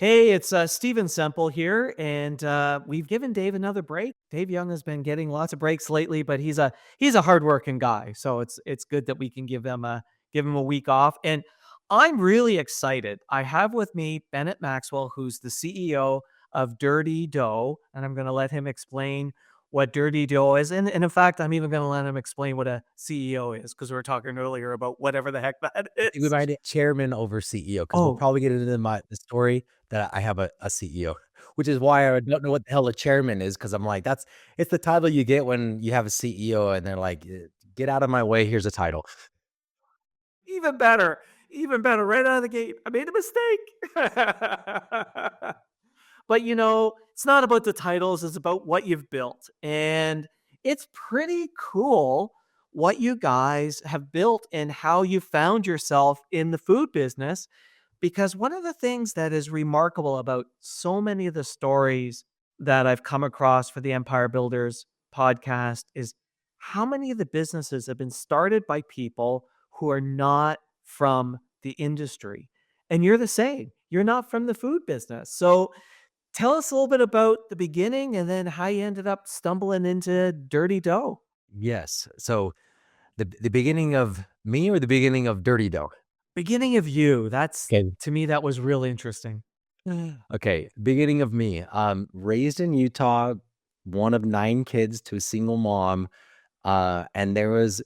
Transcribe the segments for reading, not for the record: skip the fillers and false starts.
Hey, it's Steven Semple here, and we've given Dave another break. Dave Young has been getting lots of breaks lately, but he's a hardworking guy, so it's good that we can give him a week off. And I'm really excited. I have with me Bennett Maxwell, who's the CEO of Dirty Dough, and I'm going to let him explain what Dirty Dough is. And in fact, I'm even going to let him explain what a CEO is because we were talking earlier about whatever the heck that I think we is. might chairman over CEO because we'll Oh, probably get into the story that I have a CEO, which is why I don't know what the hell a chairman is because I'm like, it's the title you get when you have a CEO and they're like, Get out of my way, here's a title." even better, even better, right out of the gate. I made a mistake. But it's not about the titles, it's about what you've built. And it's pretty cool what you guys have built and how you found yourself in the food business. Because one of the things that is remarkable about so many of the stories that I've come across for the Empire Builders podcast is how many of the businesses have been started by people who are not from the industry. And you're the same. You're not from the food business. So tell us a little bit about the beginning and then how you ended up stumbling into Dirty Dough. Yes. So the beginning of me or the beginning of Dirty Dough? Beginning of you. That's Okay. to me, that was really interesting. Okay, beginning of me. Raised in Utah, one of 9 kids to a single mom, and there was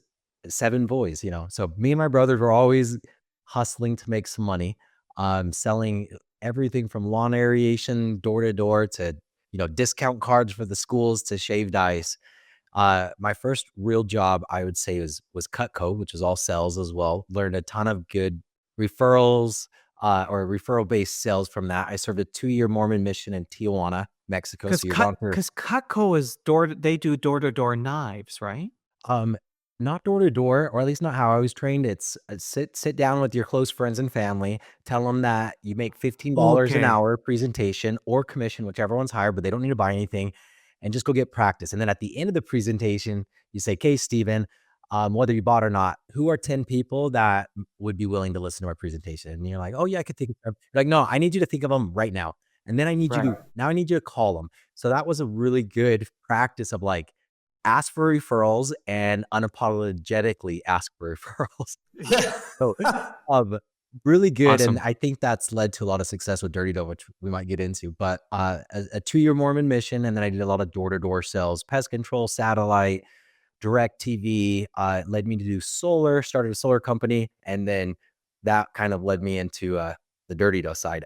7 boys, you know? So me and my brothers were always hustling to make some money, selling everything from lawn aeration door to door to, discount cards for the schools to shaved ice. My first real job, I would say, was Cutco, which was all sales as well. Learned a ton of good referrals, or referral-based sales from that. I served a 2-year Mormon mission in Tijuana, Mexico, Because so you're gone for Cutco is they do door-to-door knives, right? Um, not door to door, or at least not how I was trained. It's sit down with your close friends and family, tell them that you make $15 an Okay. hour presentation or commission, whichever one's higher, but they don't need to buy anything, and just go get practice. And then at the end of the presentation, you say, "Okay, Steven, whether you bought or not, who are 10 people that would be willing to listen to our presentation?" And you're like, "Oh yeah, I could think of them." You're like, "No, I need you to think of them right now. And then Right. I need you to call them." So that was a really good practice of like, ask for referrals and unapologetically ask for referrals. So, um, really good, and Awesome. I think that's led to a lot of success with Dirty Dough, which we might get into, but, a 2-year Mormon mission, and then I did a lot of door-to-door sales, pest control, satellite, direct TV, led me to do solar, started a solar company, and then that kind of led me into, the Dirty Dough side,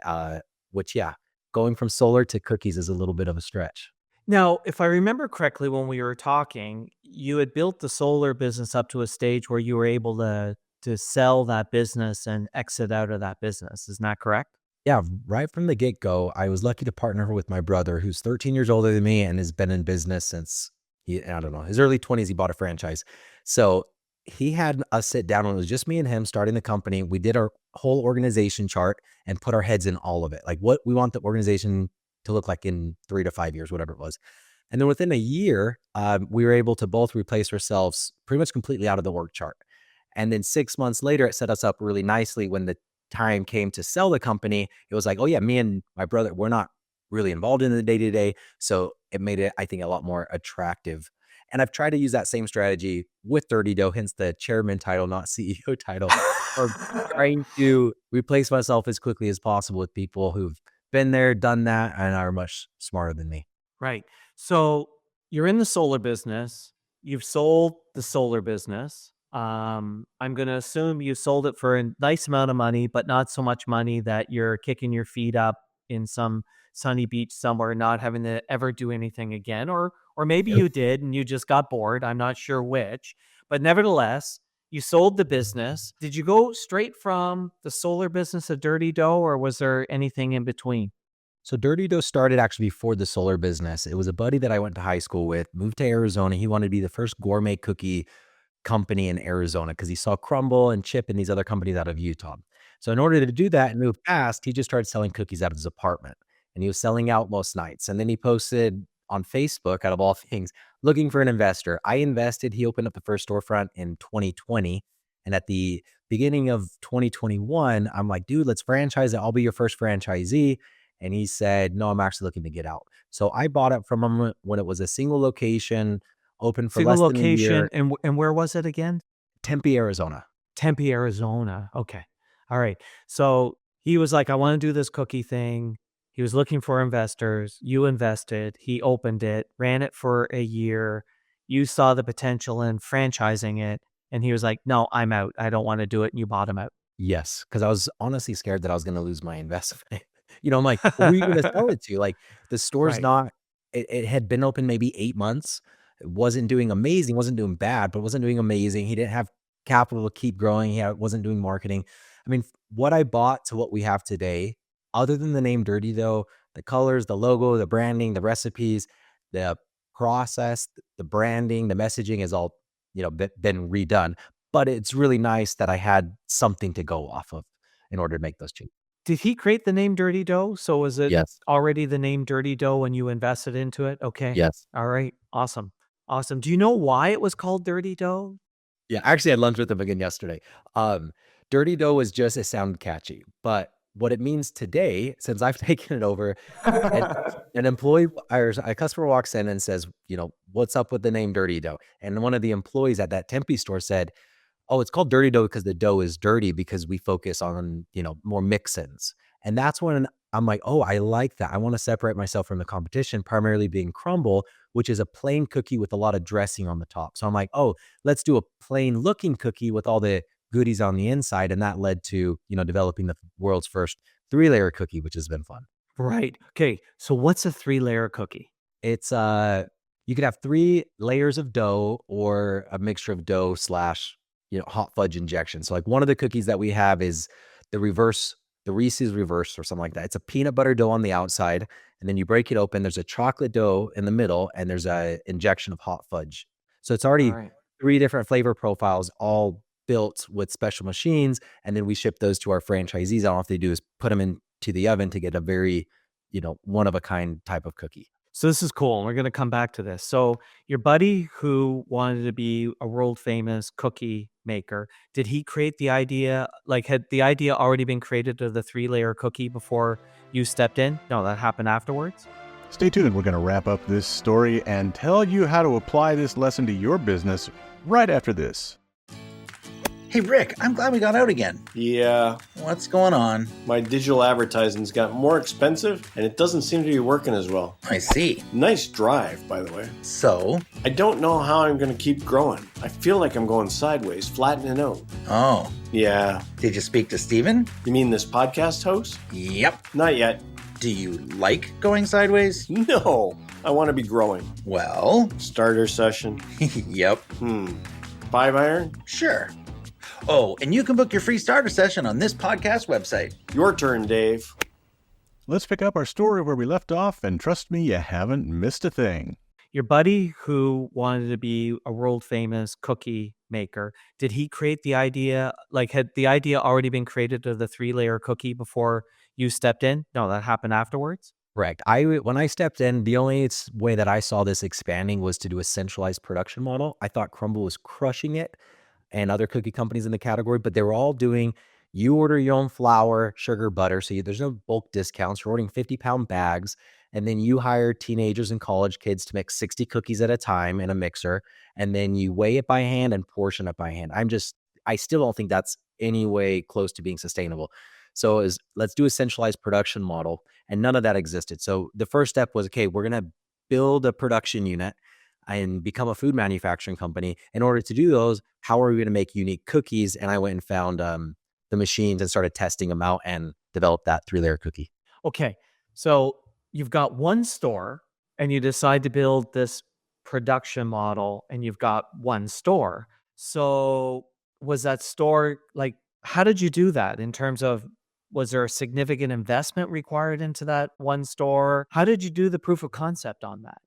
which, yeah, going from solar to cookies is a little bit of a stretch. Now, if I remember correctly, when we were talking, you had built the solar business up to a stage where you were able to sell that business and exit out of that business. Isn't that correct? Yeah, right from the get-go, I was lucky to partner with my brother who's 13 years older than me and has been in business since I don't know, his early 20s, he bought a franchise. So, he had us sit down when it was just me and him starting the company. We did our whole organization chart and put our heads in all of it, like what we want the organization to look like in 3 to 5 years, whatever it was. And then within a year, we were able to both replace ourselves pretty much completely out of the org chart. And then 6 months later, it set us up really nicely when the time came to sell the company. It was like, "Oh, yeah, me and my brother, we're not really involved in the day-to-day." So, it made it, I think, a lot more attractive. And I've tried to use that same strategy with Dirty Dough, hence the chairman title, not CEO title, of trying to replace myself as quickly as possible with people who've been there, done that, and are much smarter than me. Right. So you're in the solar business. You've sold the solar business. I'm going to assume you sold it for a nice amount of money, but not so much money that you're kicking your feet up in some sunny beach somewhere, not having to ever do anything again. Or maybe you did and you just got bored. I'm not sure which. But nevertheless, you sold the business. Did you go straight from the solar business to Dirty Dough, or was there anything in between? So Dirty Dough started actually before the solar business. It was a buddy that I went to high school with, moved to Arizona. He wanted to be the first gourmet cookie company in Arizona because he saw Crumble and Chip and these other companies out of Utah. So in order to do that and move fast, he just started selling cookies out of his apartment, and he was selling out most nights. And then he posted on Facebook, out of all things, looking for an investor. I invested. He opened up the first storefront in 2020. And at the beginning of 2021, I'm like, "Dude, let's franchise it. I'll be your first franchisee." And he said, no, I'm actually looking to get out. So I bought it from him when it was a single location, open for Single less than a location, year, and where was it again? Tempe, Arizona. Tempe, Arizona. Okay. All right. So he was like, I want to do this cookie thing. He was looking for investors. You invested. He opened it, ran it for a year. You saw the potential in franchising it. And he was like, no, I'm out. I don't want to do it. And you bought him out. Yes, because I was honestly scared that I was gonna lose my investment. I'm like, "Who are you gonna sell it to?" Like, the store's Right. not it had been open maybe 8 months. It wasn't doing amazing, wasn't doing bad, but wasn't doing amazing. He didn't have capital to keep growing. Wasn't doing marketing. I mean, what I bought to what we have today, other than the name Dirty Dough, the colors, the logo, the branding, the recipes, the process, the branding, the messaging is all, been redone. But it's really nice that I had something to go off of in order to make those changes. Did he create the name Dirty Dough? So was it Yes. already the name Dirty Dough when you invested into it? Okay. Yes. All right. Awesome. Awesome. Do you know why it was called Dirty Dough? Yeah, I actually had lunch with him again yesterday. Um, Dirty Dough is just it sounded catchy, but what it means today, since I've taken it over, an an employee or a customer walks in and says, "What's up with the name Dirty Dough?" And one of the employees at that Tempe store said, "Oh, it's called Dirty Dough because the dough is dirty because we focus on, more mix-ins." And that's when I'm like, "Oh, I like that. I want to separate myself from the competition, primarily being crumble, which is a plain cookie with a lot of dressing on the top." So I'm like, "Oh, let's do a plain looking cookie with all the goodies on the inside." And that led to, developing the world's first 3-layer cookie, which has been fun. Right. Okay. So what's a 3-layer cookie? It's you could have 3 layers of dough or a mixture of dough slash, hot fudge injection. So like one of the cookies that we have is the Reese's reverse or something like that. It's a peanut butter dough on the outside, and then you break it open. There's a chocolate dough in the middle, and there's a injection of hot fudge. So it's All already right. 3 different flavor profiles, all built with special machines, and then we ship those to our franchisees. All they do is put them into the oven to get a very, one of a kind type of cookie. So this is cool. And we're going to come back to this. So your buddy who wanted to be a world famous cookie maker, did he create the idea? Like, had the idea already been created of the 3-layer cookie before you stepped in? No, that happened afterwards. Stay tuned. We're going to wrap up this story and tell you how to apply this lesson to your business right after this. Hey, Rick, I'm glad we got out again. Yeah, What's going on? my digital advertising's got more expensive and it doesn't seem to be working as well. I see. Nice drive, by the way. So, I don't know how I'm going to keep growing. I feel like I'm going sideways, flattening out. oh, Yeah, did you speak to Steven? you mean this podcast host? Yep. Not yet. Do you like going sideways? No, I want to be growing. Well, Starter session. yep, 5 iron? sure. Oh, and you can book your free starter session on this podcast website. Your turn, Dave. Let's pick up our story where we left off, and trust me, you haven't missed a thing. Your buddy who wanted to be a world famous cookie maker, did he create the idea? Like, had the idea already been created of the 3-layer cookie before you stepped in? No, that happened afterwards. Correct. When I stepped in, the only way that I saw this expanding was to do a centralized production model. I thought Crumble was crushing it and other cookie companies in the category, but they were all doing, you order your own flour, sugar, butter. So there's no bulk discounts. You're ordering 50-pound bags. And then you hire teenagers and college kids to make 60 cookies at a time in a mixer. And then you weigh it by hand and portion it by hand. I still don't think that's any way close to being sustainable. So let's do a centralized production model. And none of that existed. So the first step was, okay, we're going to build a production unit and become a food manufacturing company. In order to do those, how are we going to make unique cookies? And I went and found the machines and started testing them out and developed that 3-layer cookie. Okay. So you've got one store and you decide to build this production model and you've got one store. So was that store like, how did you do that in terms of, was there a significant investment required into that one store? How did you do the proof of concept on that?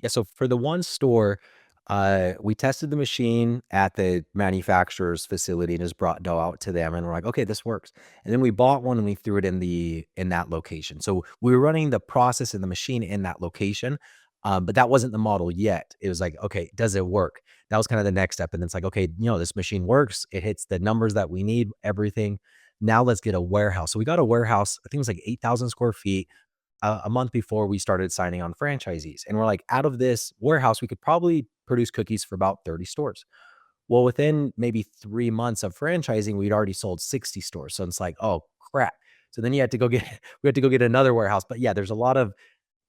Yeah, so for the one store, we tested the machine at the manufacturer's facility and just brought dough out to them, and we're like, okay, this works. And then we bought one and we threw it in that location. So we were running the process in the machine in that location, but that wasn't the model yet. It was like, okay, does it work? That was kind of the next step, and then it's like, okay, this machine works. It hits the numbers that we need, everything. Now let's get a warehouse. So we got a warehouse. I think it was like 8,000 square feet. a month before we started signing on franchisees. And we're like, out of this warehouse, we could probably produce cookies for about 30 stores. Well, within maybe 3 months of franchising, we'd already sold 60 stores. So it's like, oh crap. So then you had to go get, we had to go get another warehouse. But yeah, there's a lot of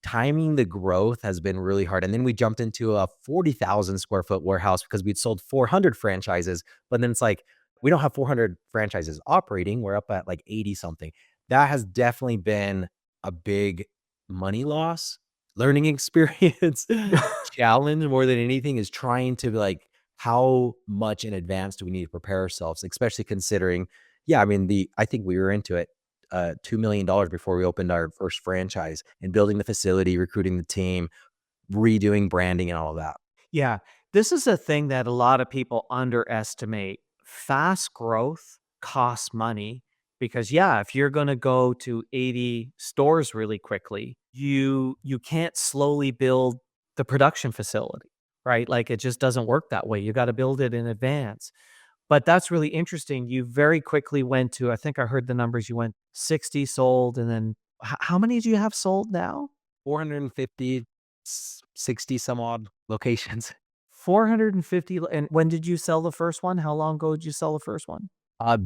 timing. The growth has been really hard. And then we jumped into a 40,000 square foot warehouse because we'd sold 400 franchises. But then it's like, we don't have 400 franchises operating. We're up at like 80 something. That has definitely been a big money loss, learning experience, challenge more than anything is trying to be like, how much in advance do we need to prepare ourselves, especially considering, yeah, I mean, I think we were into it, $2 million before we opened our first franchise and building the facility, recruiting the team, redoing branding and all of that. Yeah, this is a thing that a lot of people underestimate. Fast growth costs money because yeah, if you're going to go to 80 stores really quickly, you can't slowly build the production facility, right? Like it just doesn't work that way. You got to build it in advance. But that's really interesting. You very quickly went to, I think I heard the numbers, you went 60 sold and then how many do you have sold now? 450, 60 some odd locations. 450. And when did you sell the first one? How long ago did you sell the first one?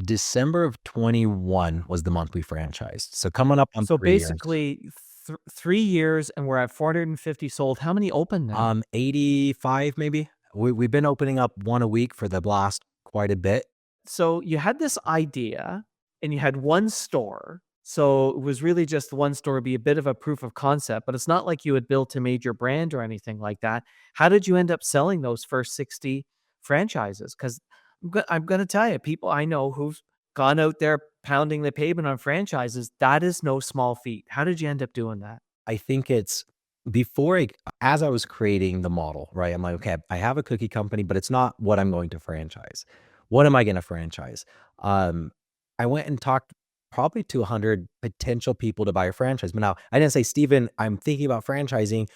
December of 21 was the month we franchised. So coming up on So 3 years. basically 3 years and we're at 450 sold. How many open now? 85 maybe. We've been opening up one a week for the last quite a bit. So you had this idea and you had one store. So it was really just the one store be a bit of a proof of concept, but it's not like you had built a major brand or anything like that. How did you end up selling those first 60 franchises? Because I'm going to tell you, people I know who've gone out there pounding the pavement on franchises, that is no small feat. How did you end up doing that? I think it's as I was creating the model, right? I'm like, okay, I have a cookie company, but it's not what I'm going to franchise. What am I going to franchise? I went and talked probably to 100 potential people to buy a franchise. But now I didn't say, Steven, I'm thinking about franchising.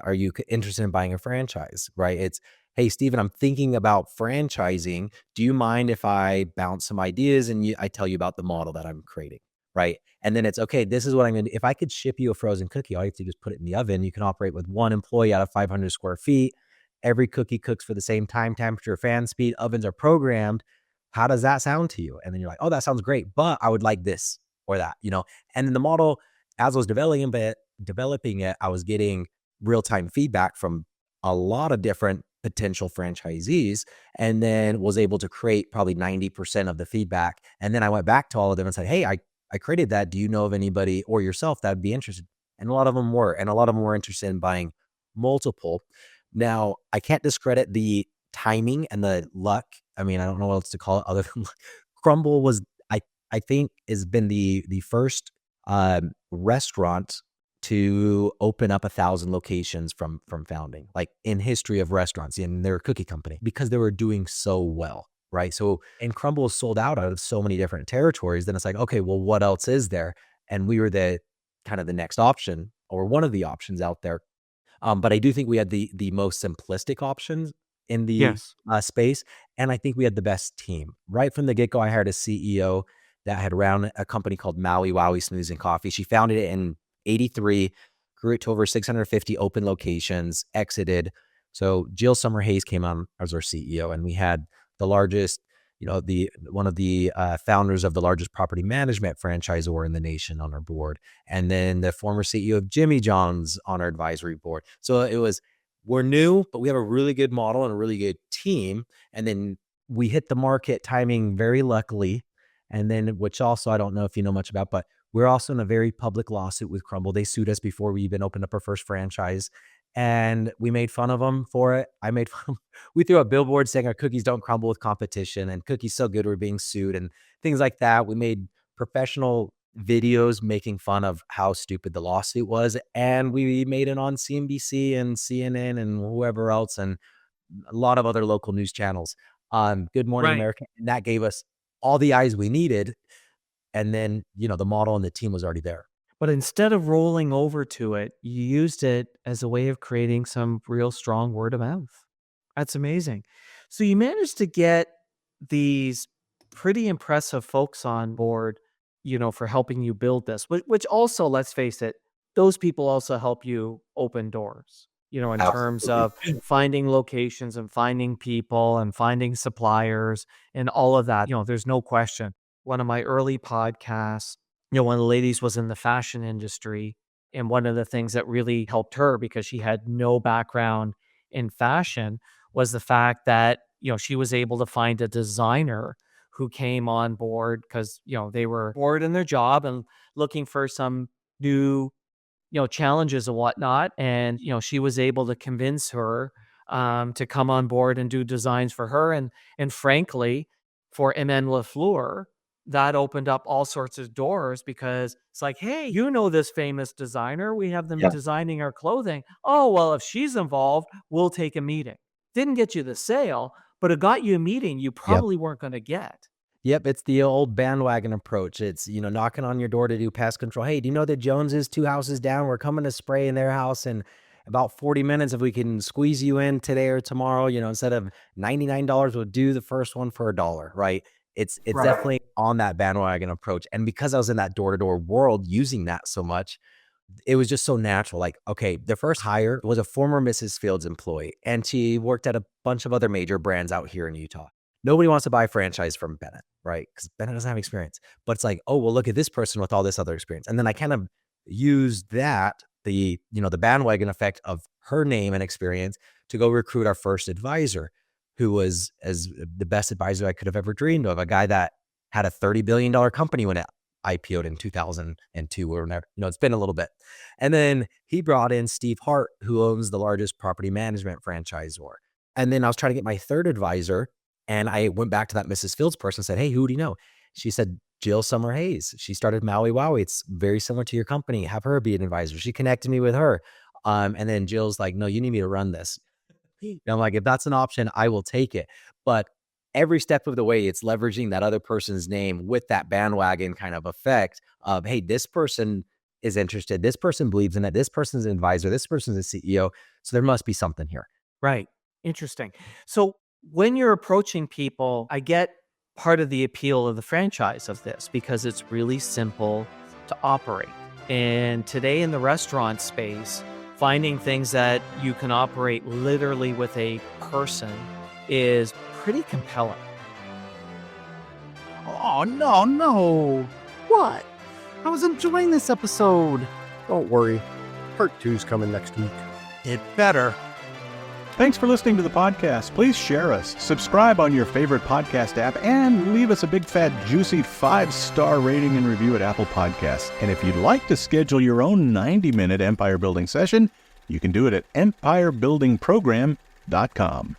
Are you interested in buying a franchise? Right? It's, hey, Steven, I'm thinking about franchising. Do you mind if I bounce some ideas and I tell you about the model that I'm creating? Right. And then it's okay. This is what I'm going to do. If I could ship you a frozen cookie, all you have to do is put it in the oven. You can operate with one employee out of 500 square feet. Every cookie cooks for the same time, temperature, fan speed. Ovens are programmed. How does that sound to you? And then you're like, oh, that sounds great, but I would like this or that, And then the model, as I was developing it, I was getting real-time feedback from a lot of different potential franchisees, and then was able to create probably 90% of the feedback. And then I went back to all of them and said, hey, I created that. Do you know of anybody or yourself that would be interested? And a lot of them were, interested in buying multiple. Now, I can't discredit the timing and the luck. I mean, I don't know what else to call it other than Crumble was, I think, has been the first restaurant to open up 1,000 locations from founding, like in history of restaurants, and they're a cookie company because they were doing so well. Right. So, and Crumble is sold out of so many different territories. Then it's like, okay, well, what else is there? And we were the kind of the next option or one of the options out there. But I do think we had the most simplistic options in the Yes. space. And I think we had the best team right from the get go. I hired a CEO that had ran a company called Maui Wowie Smoothies and Coffee. She founded it in 83, grew it to over 650 open locations, exited. So Jill Summer Hayes came on as our CEO, and we had the largest, one of the founders of the largest property management franchisor in the nation on our board. And then the former CEO of Jimmy John's on our advisory board. So we're new, but we have a really good model and a really good team. And then we hit the market timing very luckily. And then, which also, I don't know if you know much about, but we're also in a very public lawsuit with Crumble. They sued us before we even opened up our first franchise. And we made fun of them for it. We threw a billboard saying our cookies don't crumble with competition and cookies so good we're being sued and things like that. We made professional videos making fun of how stupid the lawsuit was. And we made it on CNBC and CNN and whoever else and a lot of other local news channels on Good Morning Right. America. And that gave us all the eyes we needed. And then, the model and the team was already there. But instead of rolling over to it, you used it as a way of creating some real strong word of mouth. That's amazing. So you managed to get these pretty impressive folks on board for helping you build this, which also, let's face it, those people also help you open doors, in terms of Absolutely. finding locations and finding people and finding suppliers and all of that. There's no question. One of my early podcasts, one of the ladies was in the fashion industry. And one of the things that really helped her, because she had no background in fashion, was the fact that, she was able to find a designer who came on board because, they were bored in their job and looking for some new, challenges and whatnot. And, she was able to convince her to come on board and do designs for her. And frankly, for MN Lafleur, that opened up all sorts of doors because it's like, hey, this famous designer. We have them Yeah. designing our clothing. Oh, well, if she's involved, we'll take a meeting. Didn't get you the sale, but it got you a meeting you Yep. probably weren't going to get. Yep, it's the old bandwagon approach. It's, knocking on your door to do pest control. Hey, do you know that Jones is 2 houses down? We're coming to spray in their house in about 40 minutes. If we can squeeze you in today or tomorrow, instead of $99, we'll do the first one for $1, right? It's Right. definitely on that bandwagon approach. And because I was in that door-to-door world using that so much, it was just so natural. Like, okay, the first hire was a former Mrs. Fields employee, and she worked at a bunch of other major brands out here in Utah. Nobody wants to buy a franchise from Bennett, right? Because Bennett doesn't have experience. But it's like, oh, well, look at this person with all this other experience. And then I kind of used that, the bandwagon effect of her name and experience to go recruit our first advisor, who was as the best advisor I could have ever dreamed of, a guy that had a $30 billion company when it IPO'd in 2002 or whenever. It's been a little bit. And then he brought in Steve Hart, who owns the largest property management franchisor. And then I was trying to get my third advisor, and I went back to that Mrs. Fields person and said, hey, who do you know? She said, Jill Summer Hayes. She started Maui Wowie. It's very similar to your company. Have her be an advisor. She connected me with her. And then Jill's like, no, you need me to run this. And I'm like, if that's an option, I will take it. But every step of the way, it's leveraging that other person's name with that bandwagon kind of effect of, hey, this person is interested. This person believes in it. This person's an advisor. This person's a CEO. So there must be something here. Right. Interesting. So when you're approaching people, I get part of the appeal of the franchise of this because it's really simple to operate. And today in the restaurant space, finding things that you can operate literally with a person is pretty compelling. Oh, no. What? I was enjoying this episode. Don't worry. Part 2's coming next week. It better. Thanks for listening to the podcast. Please share us, subscribe on your favorite podcast app, and leave us a big, fat, juicy 5-star rating and review at Apple Podcasts. And if you'd like to schedule your own 90-minute empire building session, you can do it at empirebuildingprogram.com.